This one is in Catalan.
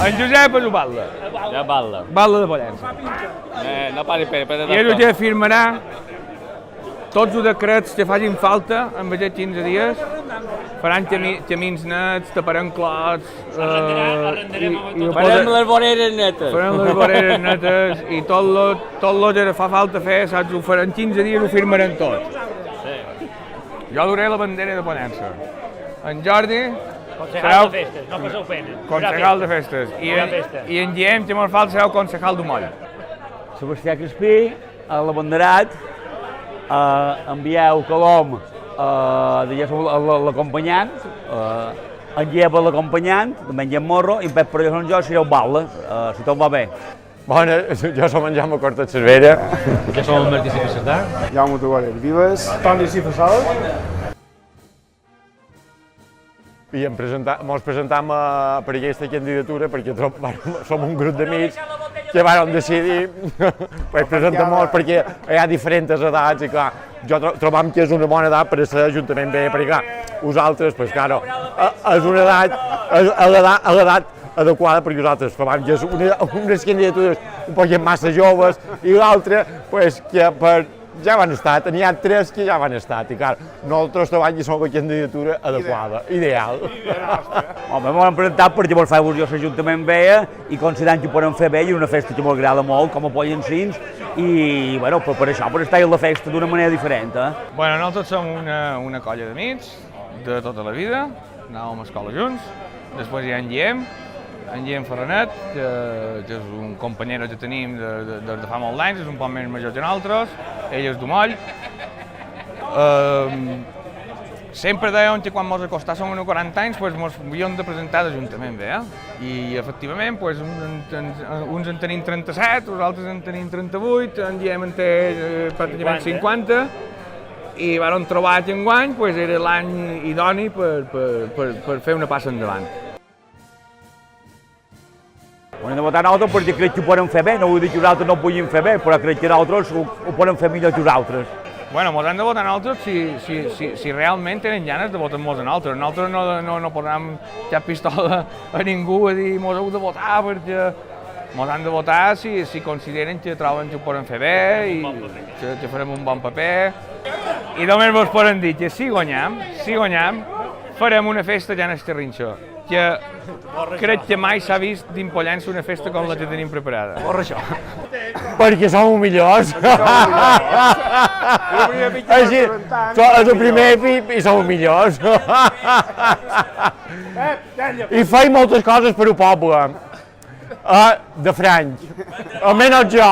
En Josep és Ubalda. Ja balla. Balda de Pollença. No pari per I ell ja firmarà tots els decrets que facin falta en aquests 15 dies. Faran camins nets, taparan clots... Farem les voreres netes. Faran les voreres netes i tot lo que fa falta fer, saps? Ho faran 15 dies, ho firmaran tot. Jo duré la bandera de Pollença. En Jordi... Concejal de festes, no passeu pena. Concejal de festes. I en Guillem, que molt falta, sereu concejal d'Humoll. Sebastià Crespí, a l'abanderat, envieu Colom, l'acompanyant, en Guillem l'acompanyant, també en Guillem Morro, i en Pep Parelló Sant Jordi sereu Balda, si tot va bé. Bona, jo som en Jaume Corta Cervera. Ja som el Martí Ciclista. Jaume Togorer Vives. Toni Cifassol. I ens presentam per aquesta candidatura perquè som un grup d'amics que vam decidir presentar-nos perquè hi ha diferents edats i clar, jo trobam que és una bona edat per ser Ajuntament bé, perquè clar, vosaltres, pues claro, és una edat, a l'edat adequada perquè nosaltres trobam que és unes candidatures un poc massa joves i l'altra, pues, que ja van estar, n'hi ha 3 que ja van estar, i clar, nosaltres trobam que som la candidatura adequada, ideal. Home, m'ho presentat perquè vol fer-vos jo l'Ajuntament bé i considerant que ho podem fer bé i una festa que m'agrada molt, com a Pollencins, i bueno, per això, per estar a la festa d'una manera diferent. Bueno, nosaltres som una colla d'amics de tota la vida, anàvem a escola junts, després hi ha en Guillem Ferranet, que és un companyero que tenim de fa molts anys, és un poc més major que nosaltres, ell és d'Humoll. Sempre dèiem que quan ens acostàssim uns 40 anys ens havíem de presentar d'Ajuntament bé, i efectivament uns en tenim 37, els altres en tenim 38, en Guillem en té pràcticament 50, i vam trobar que enguany era l'any idoni per fer una passa endavant. Hem de votar nosaltres perquè crec que ho podem fer bé, no vull dir que nosaltres no ho puguin fer bé, però crec que nosaltres ho podem fer millor que nosaltres. Bueno, ens hem de votar nosaltres si realment tenen ganes de votar-nos a nosaltres. Nosaltres no posem cap pistola a ningú a dir ens heu de votar perquè ens han de votar si consideren que troben que ho poden fer bé i que farem un bon paper. I només ens poden dir que si guanyem, farem una festa ja en el Terrinxó, que crec que mai s'ha vist dins Pollença una festa com la que tenim preparada. Corre això. Perquè som millors. Així, és el primer i som millors. I feim moltes coses per al poble. De franys. Almenys jo.